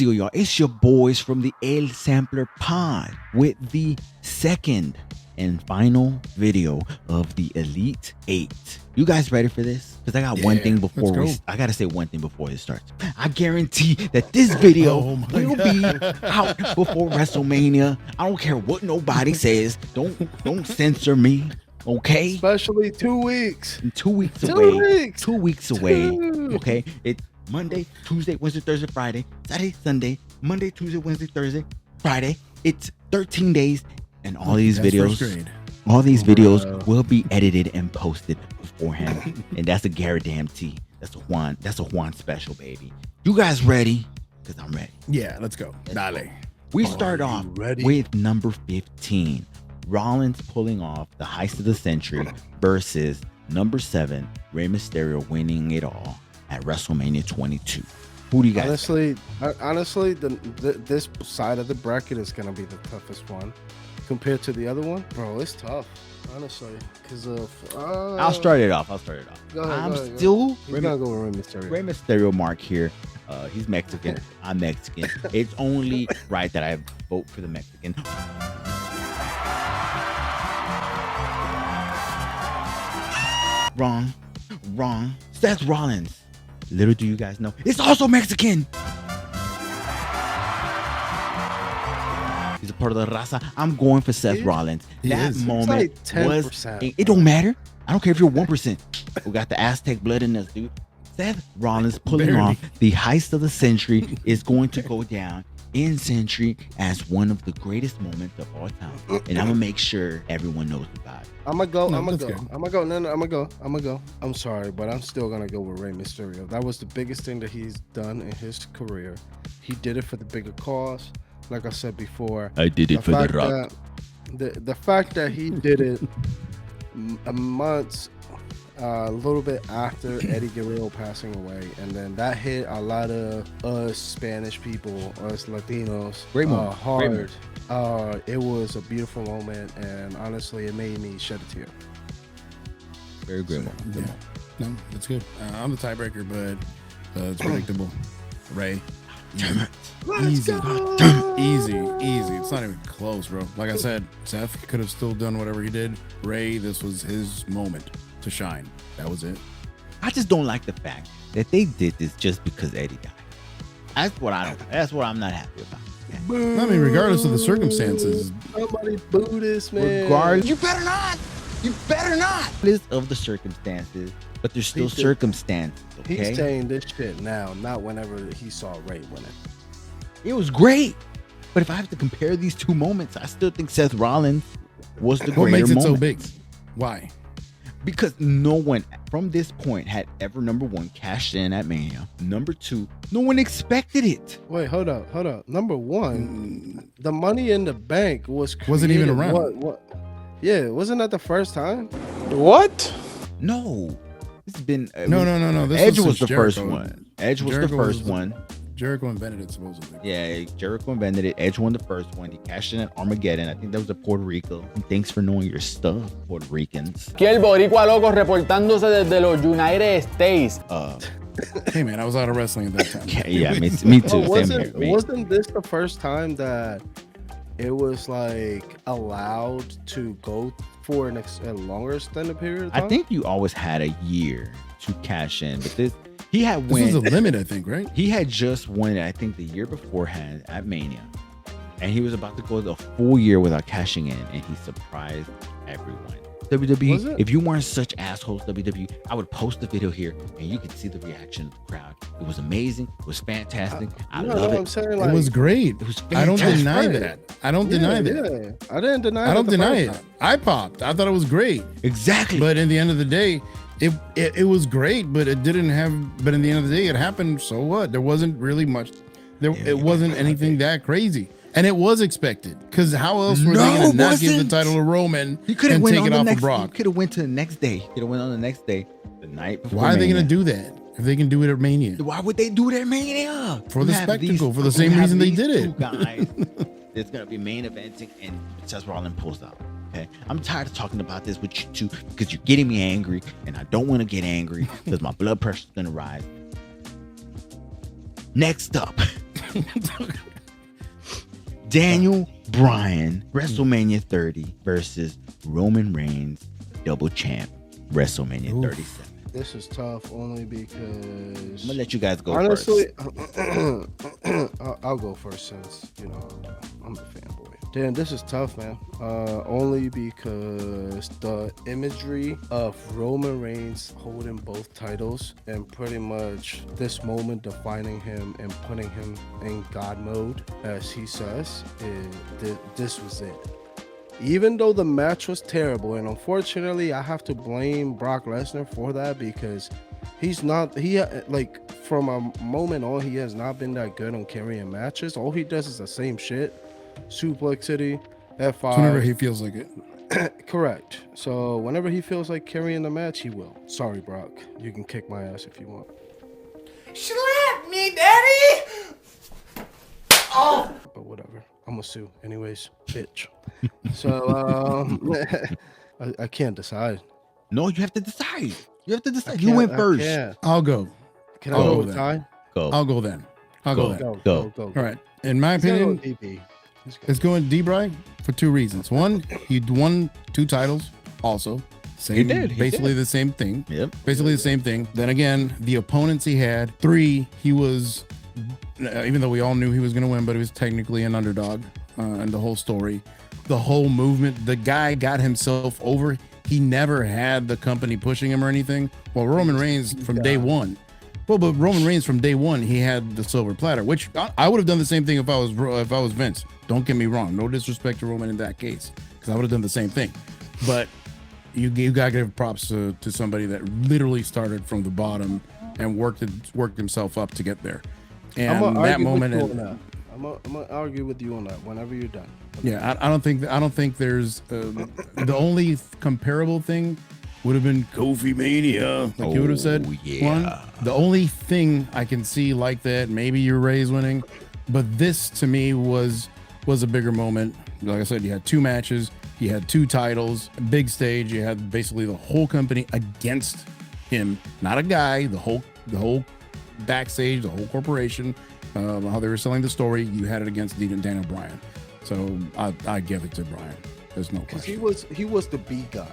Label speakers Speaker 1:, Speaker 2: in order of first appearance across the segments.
Speaker 1: deal, y'all? It's your boys from the Elsamplerpod with the second and final video of the Elite 8. You guys ready for this? Because I got one thing before I gotta say one thing before it starts. I guarantee that this video will be out before WrestleMania. I don't care what nobody says. Don't censor me. Okay,
Speaker 2: especially 2 weeks.
Speaker 1: 2 weeks away. 2 weeks away. Okay, it's Monday, Tuesday, Wednesday, Thursday, Friday, Saturday, Sunday, Monday, Tuesday, Wednesday, Thursday, Friday. It's 13 days, and all these videos will be edited and posted beforehand. And that's a guarantee. That's a Juan special, baby. You guys ready? Because I'm ready.
Speaker 3: Yeah, let's go. Dale.
Speaker 1: We start off with number 15. Rollins pulling off the heist of the century versus number 7, Rey Mysterio winning it all at WrestleMania 22. Who do you guys
Speaker 2: honestly, this side of the bracket is going to be the toughest one compared to the other one. Bro, it's tough, honestly, because of...
Speaker 1: I'll start it off.
Speaker 2: Go ahead,
Speaker 1: I'm still...
Speaker 2: He's going to go with Rey Mysterio.
Speaker 1: Rey Mysterio mark here. He's Mexican. I'm Mexican. It's only right that I vote for the Mexican. Wrong. Seth Rollins. Little do you guys know, it's also Mexican. He's a part of the raza. I'm going for Seth Rollins. That moment was... It don't matter. I don't care if you're 1%. We got the Aztec blood in us, dude. Seth Rollins pulling off the heist of the century is going to go down in Century as one of the greatest moments of all time, and I'm gonna make sure everyone knows about it.
Speaker 2: I'm gonna go. I'm sorry, but I'm still gonna go with Rey Mysterio. That was the biggest thing that he's done in his career. He did it for the bigger cause. Like I said before,
Speaker 1: I did it for the Rock.
Speaker 2: The fact that he did it months, a little bit after Eddie Guerrero passing away, and then that hit a lot of us Spanish people, us Latinos, hard. It was a beautiful moment, and honestly, it made me shed a tear.
Speaker 1: Very great moment.
Speaker 3: Yeah. No, that's good. I'm the tiebreaker, but it's predictable. Ray. Easy. It's not even close, bro. Like I said, Seth could have still done whatever he did. Ray, this was his moment to shine. That was it.
Speaker 1: I just don't like the fact that they did this just because Eddie died. That's what I'm not happy about.
Speaker 3: I mean, regardless of the circumstances.
Speaker 2: Somebody boo this, man.
Speaker 1: You better not. Regardless of the circumstances, but there's still circumstances. Okay?
Speaker 2: He's saying this shit now, not whenever he saw Ray winning.
Speaker 1: It was great, but if I have to compare these two moments, I still think Seth Rollins was the greater moment.
Speaker 3: What makes it so big? Why?
Speaker 1: Because no one from this point had ever, number 1, cashed in at Mania. Number 2, no one expected it.
Speaker 2: Wait, hold up. Number 1, the Money in the Bank wasn't
Speaker 3: even around.
Speaker 2: What? Yeah, wasn't that the first time?
Speaker 4: What?
Speaker 1: No. It's been
Speaker 3: no.
Speaker 1: Edge was the first one. Jericho
Speaker 3: invented it, supposedly.
Speaker 1: Yeah, Jericho invented it. Edge won the first one. He cashed in at Armageddon. I think that was at Puerto Rico. And thanks for knowing your stuff, Puerto Ricans.
Speaker 4: Aquí el boricua loco reportándose desde los United States.
Speaker 3: Hey man, I was out of wrestling at that time.
Speaker 1: Yeah, me too.
Speaker 2: Wasn't this the first time that it was like allowed to go for a longer extended period of time?
Speaker 1: I think you always had a year to cash in, but this
Speaker 3: was a limit, I think, right?
Speaker 1: He had just won it, I think, the year beforehand at Mania, and he was about to go the full year without cashing in, and he surprised everyone. WWE, if you weren't such assholes, WWE, I would post the video here, and you could see the reaction of the crowd. It was amazing. It was fantastic. I love it.
Speaker 3: I'm saying, like, it was great. It was fantastic. I don't deny that. I don't deny that.
Speaker 2: I didn't deny it.
Speaker 3: I don't deny it. I popped. I thought it was great.
Speaker 1: Exactly.
Speaker 3: But in the end of the day, it was great, but it didn't have. But in the end of the day, it happened. So what? There wasn't really much. It wasn't anything that crazy. And it was expected, because how else were they going to not give the title to Roman and take it off of Brock?
Speaker 1: You could have went to the next day. The night before.
Speaker 3: Why are they going to do that if they can do it at Mania?
Speaker 1: Why would they do it at Mania?
Speaker 3: For the spectacle, for the same reason they did it.
Speaker 1: Guys, there's going to be main eventing, and Seth Rollins pulls out. Okay, I'm tired of talking about this with you two because you're getting me angry, and I don't want to get angry because my blood pressure's going to rise. Next up. Daniel Bryan, WrestleMania 30 versus Roman Reigns, double champ, WrestleMania 37.
Speaker 2: This is tough only because
Speaker 1: I'm gonna let you guys go
Speaker 2: honestly,
Speaker 1: first.
Speaker 2: I'll go first since I'm a fanboy. Damn, this is tough, man. Only because the imagery of Roman Reigns holding both titles and pretty much this moment defining him and putting him in God mode, as he says, this was it. Even though the match was terrible, and unfortunately I have to blame Brock Lesnar for that because from a moment on, he has not been that good on carrying matches. All he does is the same shit. Suplex City, F5.
Speaker 3: Whenever he feels like it.
Speaker 2: Correct. So whenever he feels like carrying the match, he will. Sorry, Brock. You can kick my ass if you want.
Speaker 5: Slap me, daddy! Oh!
Speaker 2: But whatever. I'm gonna sue. Anyways, bitch. So I can't decide.
Speaker 1: No, you have to decide. You have to decide.
Speaker 2: I
Speaker 1: You went
Speaker 2: can't- I
Speaker 1: first.
Speaker 2: can't.
Speaker 3: I'll go.
Speaker 2: Can I
Speaker 3: I'll
Speaker 2: go
Speaker 3: go
Speaker 2: with
Speaker 3: then.
Speaker 2: Ty?
Speaker 1: Go.
Speaker 3: I'll go then. I'll go then.
Speaker 2: Go.
Speaker 3: All right. In my
Speaker 2: He's gonna go
Speaker 3: opinion,
Speaker 2: with DB.
Speaker 3: it's going D-Bry for two reasons. One, he won 2 titles also. Same,
Speaker 1: He did.
Speaker 3: basically the same thing.
Speaker 1: Yep.
Speaker 3: Basically the same thing. Then again, the opponents he had. 3, he was, even though we all knew he was going to win, but he was technically an underdog in the whole story. The whole movement, the guy got himself over. He never had the company pushing him or anything. Well, Roman Reigns from day one. Well, but Roman Reigns from day one, he had the silver platter, which I would have done the same thing if I was Vince. Don't get me wrong. No disrespect to Roman in that case, because I would have done the same thing. But you gotta give props to somebody that literally started from the bottom and worked himself up to get there. And that moment,
Speaker 2: I'm gonna argue with you on that whenever you're done.
Speaker 3: yeah, I don't think there's the only comparable thing would have been Kofi Mania, like you would have said.
Speaker 1: yeah.
Speaker 3: One. The only thing I can see like that, maybe your Rays winning, but this to me was a bigger moment. Like I said, you had 2 matches, you had 2 titles, a big stage. You had basically the whole company against him, not a guy. The whole backstage, the whole corporation, how they were selling the story. You had it against Daniel Bryan. So I give it to Bryan. There's no
Speaker 2: Because
Speaker 3: question.
Speaker 2: he was the B guy.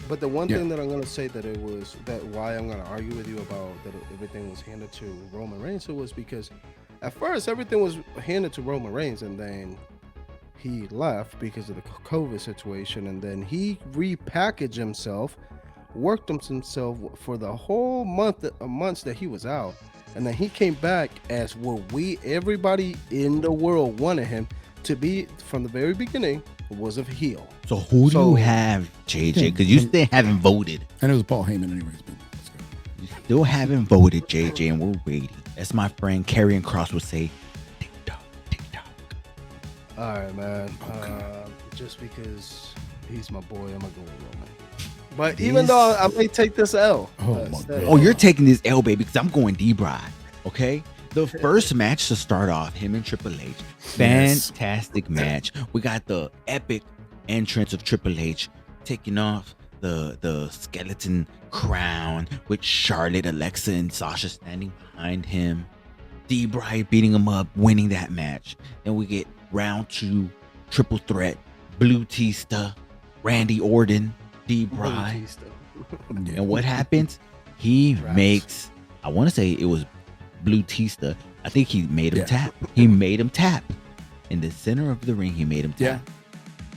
Speaker 2: But the one
Speaker 3: Yeah.
Speaker 2: thing that I'm gonna say why I'm gonna argue with you about that everything was handed to Roman Reigns, it was because at first everything was handed to Roman Reigns, and then he left because of the COVID situation, and then he repackaged himself, worked himself for the whole months that he was out, and then he came back as what everybody in the world wanted him to be from the very beginning, was a heel.
Speaker 1: So who do you have, JJ? Because you still haven't voted.
Speaker 3: And it was Paul Heyman anyways. But let's go.
Speaker 1: You still haven't voted, JJ, and we're waiting. As my friend Karrion Cross would say, tick tock, tick tock.
Speaker 2: All right, man. Just because he's my boy, I'm gonna go with Roman. But even though I may take this L.
Speaker 3: Oh, my God.
Speaker 1: Oh, you're taking this L, baby, because I'm going D-Bry. Okay? The first match to start off, him and Triple H. Fantastic match. We got the epic entrance of Triple H taking off the skeleton crown with Charlotte, Alexa, and Sasha standing behind him. D-Bry beating him up, winning that match. Then we get round 2, triple threat, Blue Tista, Randy Orton, D-Bry. And what happens? He makes, I want to say it was Blue Tista. I think he made him tap. He made him tap. In the center of the ring, he made him tap.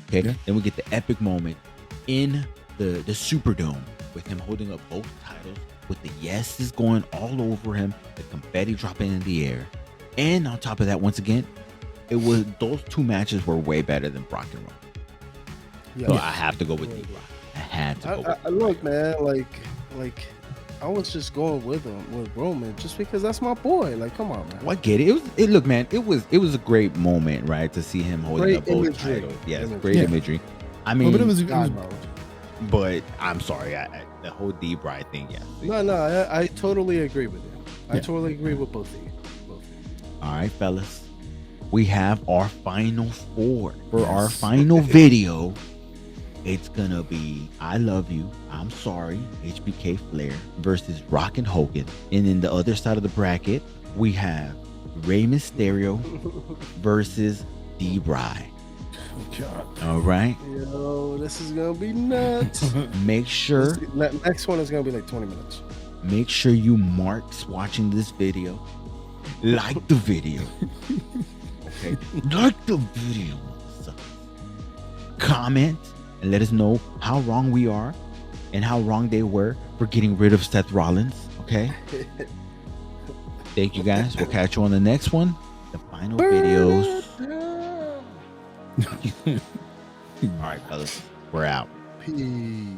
Speaker 1: Okay.
Speaker 3: Yeah.
Speaker 1: Then we get the epic moment in the Superdome with him holding up both titles, with the yeses going all over him, the confetti dropping in the air. And on top of that, once again, those 2 matches were way better than Brock and Roman.
Speaker 2: Yeah.
Speaker 1: So I have to go with D-Bry. I had to go with D-Bry.
Speaker 2: Look, man, like I was just going with Roman just because that's my boy. Like, come on, man.
Speaker 1: Well, I get it. Look, man, it was a great moment, right, to see him holding
Speaker 2: Great
Speaker 1: up both
Speaker 2: imagery.
Speaker 1: titles. Yes,
Speaker 2: Imagery.
Speaker 1: great
Speaker 3: Yeah.
Speaker 1: imagery. I mean,
Speaker 3: But it was
Speaker 2: God mode.
Speaker 1: but I'm sorry, the whole D-Bry thing, yeah.
Speaker 2: No, I totally agree with you. I
Speaker 3: Yeah.
Speaker 2: totally agree with both of you.
Speaker 1: All right, fellas, we have our final 4 for our final video. It's gonna be I Love You, I'm Sorry, HBK Flair versus Rock and Hogan. And in the other side of the bracket, we have Rey Mysterio versus D-Bry.
Speaker 3: God.
Speaker 1: All right.
Speaker 2: Yo, this is gonna be nuts.
Speaker 1: Make sure
Speaker 2: Next one is gonna be like 20 minutes.
Speaker 1: Make sure you marks watching this video. Like the video. Okay. Like the video. Comment and let us know how wrong we are and how wrong they were for getting rid of Seth Rollins. Okay. Thank you guys. We'll catch you on the next one. The final videos. All right, fellas. We're out.
Speaker 2: Peace.